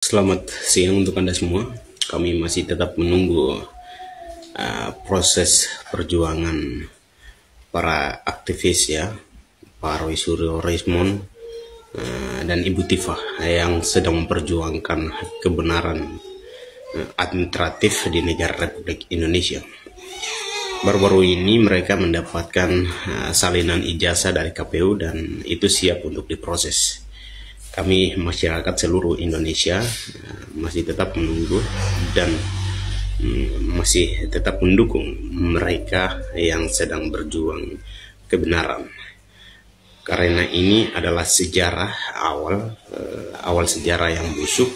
Selamat siang untuk Anda semua. Kami masih tetap menunggu proses perjuangan para aktivis ya, Pak Roy Suryo Resmond dan Ibu Tifa yang sedang memperjuangkan kebenaran administratif di negara Republik Indonesia. Baru-baru ini mereka mendapatkan salinan ijazah dari KPU dan itu siap untuk diproses. Kami masyarakat seluruh Indonesia masih tetap menunggu dan masih tetap mendukung mereka yang sedang berjuang kebenaran. Karena ini adalah sejarah awal sejarah yang busuk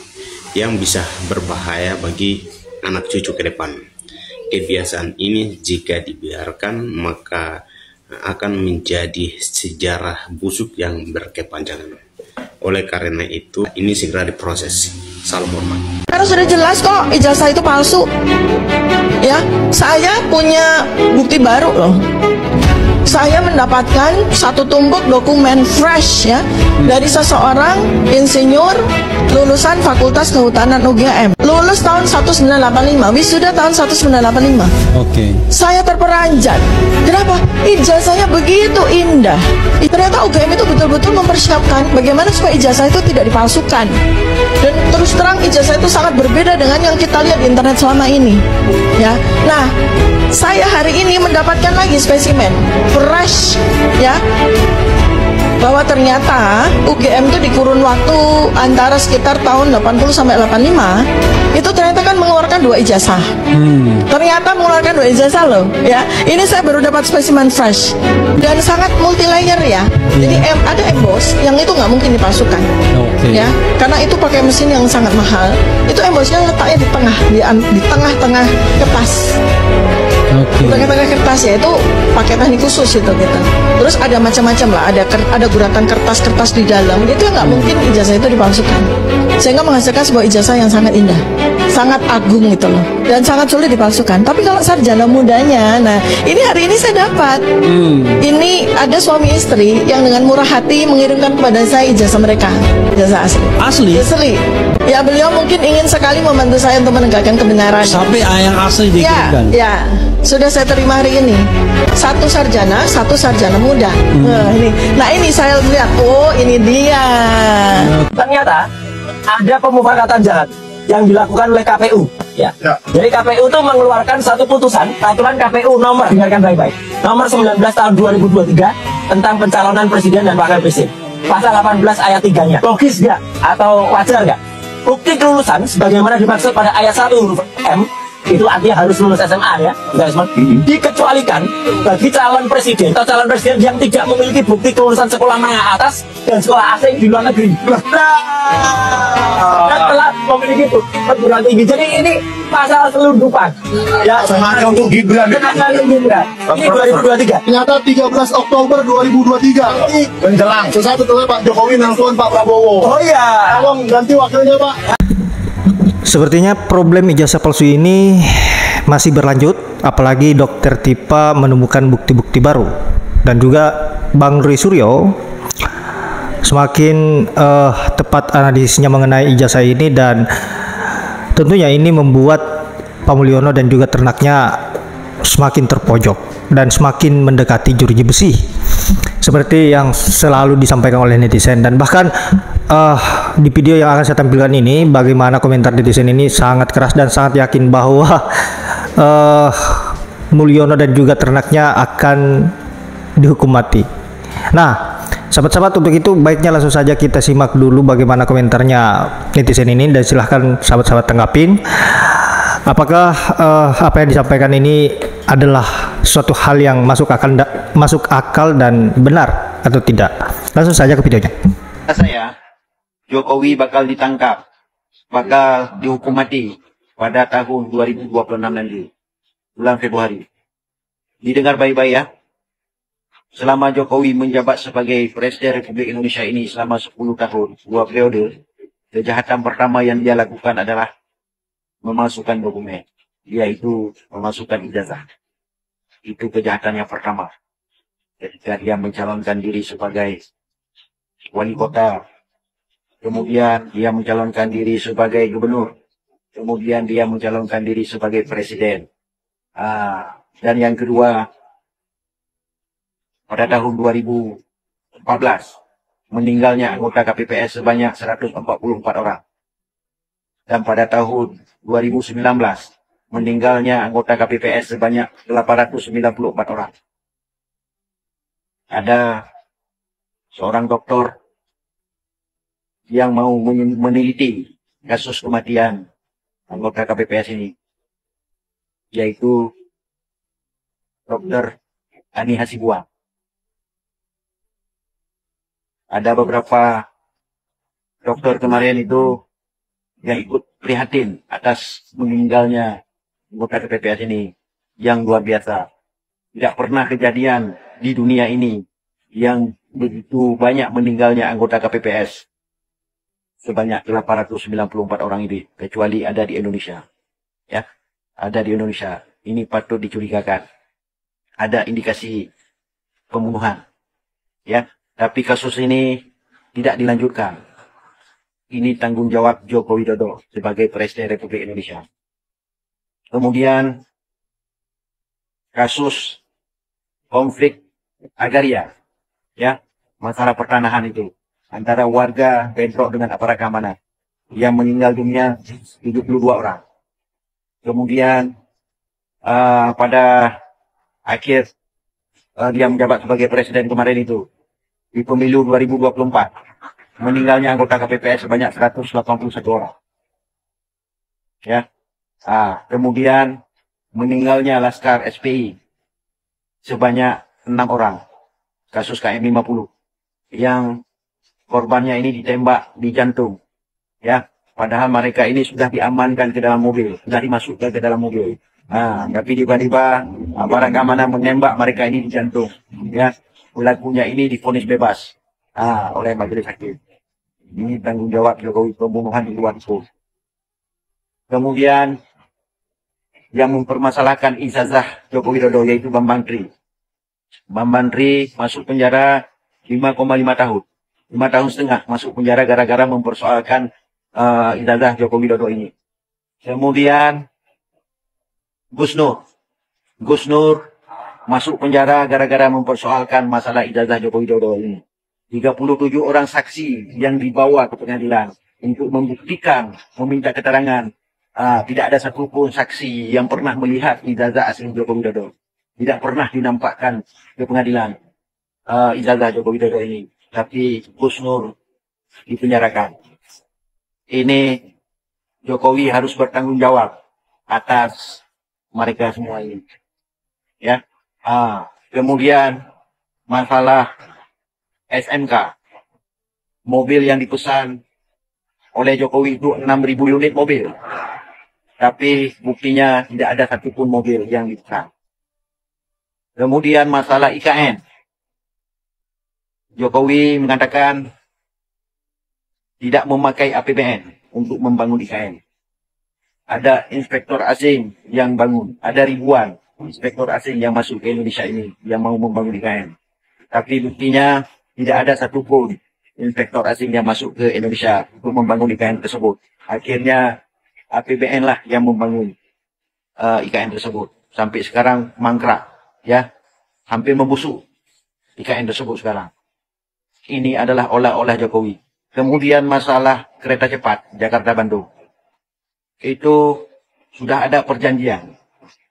yang bisa berbahaya bagi anak cucu ke depan. Kebiasaan ini jika dibiarkan maka akan menjadi sejarah busuk yang berkepanjangan. Oleh karena itu, ini segera diproses. Salam hormat. Karena sudah jelas kok ijazah itu palsu. Ya, saya punya bukti baru loh. Saya mendapatkan satu tumpuk dokumen fresh ya dari seseorang insinyur lulusan Fakultas Kehutanan UGM. Lulus tahun 1985, wisuda tahun 1985. Oke. Saya terperanjat. Kenapa? Ijazahnya begitu indah. Ternyata UGM itu betul-betul mempersiapkan bagaimana supaya ijazah itu tidak dipalsukan. Dan terus terang ijazah itu sangat berbeda dengan yang kita lihat di internet selama ini. Ya. Nah, saya hari ini mendapatkan lagi spesimen fresh ya, bahwa ternyata UGM itu di kurun waktu antara sekitar tahun 80 sampai 85 itu ternyata kan mengeluarkan 2 ijazah. Ternyata mengeluarkan 2 ijazah loh ya. Ini saya baru dapat spesimen fresh dan sangat multi layer ya. Jadi ada emboss yang itu nggak mungkin dipalsukan. Ya, karena itu pakai mesin yang sangat mahal. Itu embossnya letaknya di tengah, di tengah-tengah kertas. Di tengah-tengah kertas ya, itu pakai teknik khusus itu gitu. Terus ada macam-macam lah, ada guratan kertas-kertas di dalam. Itu nggak mungkin ijazah itu dipalsukan. Sehingga menghasilkan sebuah ijazah yang sangat indah, sangat agung gitu loh, dan sangat sulit dipalsukan. Tapi kalau sarjana mudanya, nah ini hari ini saya dapat. Ini ada suami istri yang dengan murah hati mengirimkan kepada saya ijazah mereka, ijazah asli. Asli? Ya, beliau mungkin ingin sekali membantu saya untuk menegakkan kebenaran. Sampai yang asli dikirimkan? Ya, sudah saya terima hari ini. Satu sarjana muda. Nah ini saya lihat, oh ini dia. Ternyata ada pemufakatan jahat yang dilakukan oleh KPU. Ya. Jadi KPU itu mengeluarkan satu putusan, peraturan KPU nomor, dengarkan baik-baik, nomor 19 tahun 2023 tentang pencalonan presiden dan wakil presiden. Pasal 18 ayat 3-nya. Logis nggak? Atau wajar nggak? Bukti kelulusan sebagaimana dimaksud pada ayat 1 huruf M itu artinya harus lulus SMA ya, dikecualikan bagi calon presiden atau calon presiden yang tidak memiliki bukti kelulusan sekolah menengah atas dan sekolah asing di luar negeri. Dan telah memiliki perguruan tinggi. Jadi ini pasal selundupan ya, semangat untuk Gibran. Ini 2023. Ternyata 13 Oktober 2023 menjelang sesaat setelah Pak Jokowi nelfon Pak Prabowo. Oh iya, tolong ganti wakilnya Pak. Sepertinya problem ijazah palsu ini masih berlanjut, apalagi Dokter Tifa menemukan bukti-bukti baru dan juga Bang Roy Suryo semakin tepat analisisnya mengenai ijazah ini, dan tentunya ini membuat Pak Mulyono dan juga ternaknya semakin terpojok dan semakin mendekati jeruji besi seperti yang selalu disampaikan oleh netizen. Dan bahkan di video yang akan saya tampilkan ini, bagaimana komentar netizen ini sangat keras dan sangat yakin bahwa Mulyono dan juga ternaknya akan dihukum mati. Nah, sahabat-sahabat, untuk itu baiknya langsung saja kita simak dulu bagaimana komentarnya netizen ini, dan silahkan sahabat-sahabat tanggapin apakah apa yang disampaikan ini adalah suatu hal yang masuk akal dan benar atau tidak. Langsung saja ke videonya. Saya Jokowi bakal ditangkap, bakal dihukum mati pada tahun 2026 nanti, bulan Februari. Didengar baik-baik ya. Selama Jokowi menjabat sebagai Presiden Republik Indonesia ini selama 10 tahun, 2 periode, kejahatan pertama yang dia lakukan adalah memasukkan dokumen, yaitu memasukkan ijazah. Itu kejahatan yang pertama. Ketika dia mencalonkan diri sebagai wali kota kemudian dia mencalonkan diri sebagai gubernur, kemudian dia mencalonkan diri sebagai presiden. Dan yang kedua, pada tahun 2014, meninggalnya anggota KPPS sebanyak 144 orang. Dan pada tahun 2019, meninggalnya anggota KPPS sebanyak 894 orang. Ada seorang dokter yang mau meneliti kasus kematian anggota KPPS ini, yaitu Dr. Ani Hasibuan. Ada beberapa dokter kemarin itu yang ikut prihatin atas meninggalnya anggota KPPS ini yang luar biasa. Tidak pernah kejadian di dunia ini yang begitu banyak meninggalnya anggota KPPS sebanyak 894 orang ini, kecuali ada di Indonesia. Ya, ada di Indonesia. Ini patut dicurigakan. Ada indikasi pembunuhan. Ya, tapi kasus ini tidak dilanjutkan. Ini tanggung jawab Joko Widodo sebagai Presiden Republik Indonesia. Kemudian kasus konflik agraria, ya, masalah pertanahan itu antara warga bentrok dengan aparat keamanan yang meninggal dunia 72 orang. Kemudian pada akhir dia menjabat sebagai presiden kemarin itu, di pemilu 2024, meninggalnya anggota KPPS sebanyak 181 orang. Ya. Kemudian meninggalnya Laskar SPI sebanyak 6 orang. Kasus KM50 yang korbannya ini ditembak di jantung. Ya, padahal mereka ini sudah diamankan ke dalam mobil, sudah dimasukkan ke dalam mobil. Tapi tiba-tiba aparat keamanan menembak mereka ini di jantung. Ya, pelakunya ini divonis bebas oleh majelis hakim. Ini tanggung jawab Jokowi, pembunuhan di luar hukum. Kemudian yang mempermasalahkan ijazah Joko Widodo yaitu Bambang Tri. Bambang Tri masuk penjara 5,5 tahun. 5 tahun setengah masuk penjara gara-gara mempersoalkan ijazah Joko Widodo ini. Kemudian Gus Nur masuk penjara gara-gara mempersoalkan masalah ijazah Joko Widodo ini. 37 orang saksi yang dibawa ke pengadilan untuk membuktikan, meminta keterangan. Tidak ada satupun saksi yang pernah melihat ijazah asli Joko Widodo. Tidak pernah dinampakkan ke pengadilan ijazah Joko Widodo ini. Tapi Gus Nur dipenjarakan. Ini Jokowi harus bertanggung jawab atas mereka semua ini. Ya. Kemudian masalah SMK. Mobil yang dipesan oleh Jokowi itu 6.000 unit mobil. Tapi buktinya tidak ada satupun mobil yang dipesan. Kemudian masalah IKN. Jokowi mengatakan tidak memakai APBN untuk membangun IKN. Ada inspektor asing yang bangun. Ada ribuan inspektor asing yang masuk ke Indonesia ini yang mau membangun IKN. Tapi buktinya tidak ada satupun inspektor asing yang masuk ke Indonesia untuk membangun IKN tersebut. Akhirnya APBN lah yang membangun IKN tersebut. Sampai sekarang mangkrak, ya, hampir membusuk IKN tersebut sekarang. Ini adalah olah-olah Jokowi. Kemudian masalah kereta cepat Jakarta-Bandung. Itu sudah ada perjanjian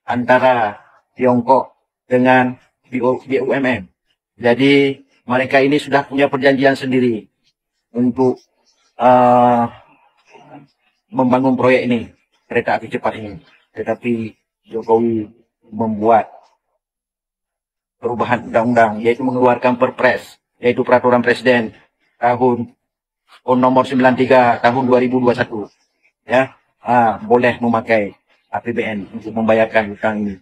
antara Tiongkok dengan BUMN. Jadi mereka ini sudah punya perjanjian sendiri untuk membangun proyek ini, kereta api cepat ini. Tetapi Jokowi membuat perubahan undang-undang, yaitu mengeluarkan Perpres, yaitu Peraturan Presiden nomor 93 tahun 2021. Ya, boleh memakai APBN untuk membayarkan hutang ini.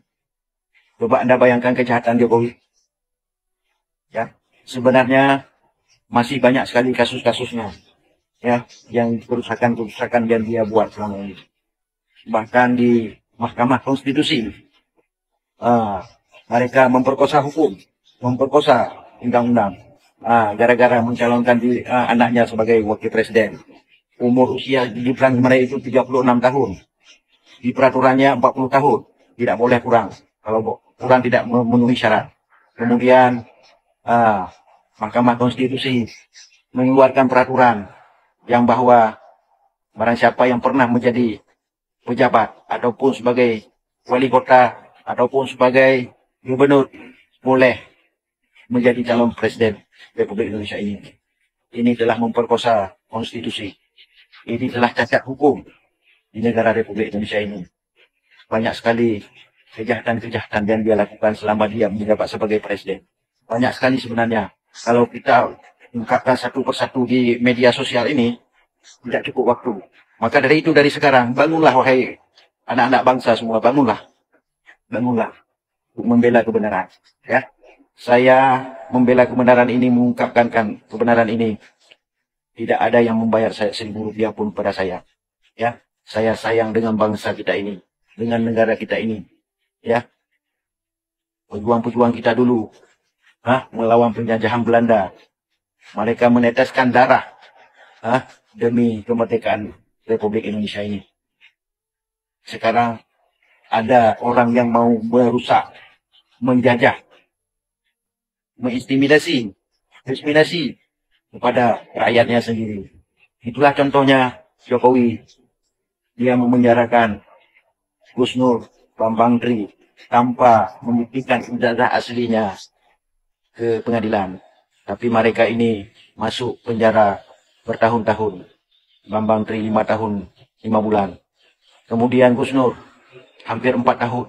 Coba Anda bayangkan kejahatan Jokowi. Ya, sebenarnya masih banyak sekali kasus-kasusnya, ya, yang kerusakan-kerusakan yang dia buat selama ini. Bahkan di Mahkamah Konstitusi, mereka memperkosa hukum, memperkosa undang-undang. gara-gara mencalonkan anaknya sebagai wakil presiden. Umur usia Gibran kemarin itu 36 tahun. Di peraturannya 40 tahun. Tidak boleh kurang. Kalau kurang tidak memenuhi syarat. Kemudian Mahkamah Konstitusi mengeluarkan peraturan yang bahwa barang siapa yang pernah menjadi pejabat ataupun sebagai wali kota ataupun sebagai gubernur boleh menjadi calon presiden Republik Indonesia ini. Ini telah memperkosa konstitusi. Ini telah cacat hukum di negara Republik Indonesia ini. Banyak sekali kejahatan-kejahatan yang dia lakukan selama dia menjabat sebagai presiden. Banyak sekali sebenarnya. Kalau kita ungkapkan satu persatu di media sosial ini, tidak cukup waktu. Maka dari itu, dari sekarang, bangunlah wahai anak-anak bangsa semua, bangunlah. Bangunlah untuk membela kebenaran. Ya, saya membela kebenaran ini, mengungkapkan kebenaran ini. Tidak ada yang membayar saya 1.000 rupiah pun pada saya. Ya, saya sayang dengan bangsa kita ini, dengan negara kita ini. Ya, pejuang-pejuang kita dulu, melawan penjajahan Belanda. Mereka meneteskan darah demi kemerdekaan Republik Indonesia ini. Sekarang ada orang yang mau merusak, menjajah, mengintimidasi kepada rakyatnya sendiri. Itulah contohnya Jokowi. Dia memenjarakan Gus Nur, Bambang Tri tanpa membuktikan ijazah aslinya ke pengadilan. Tapi mereka ini masuk penjara bertahun-tahun. Bambang Tri 5 tahun 5 bulan. Kemudian Gus Nur hampir 4 tahun.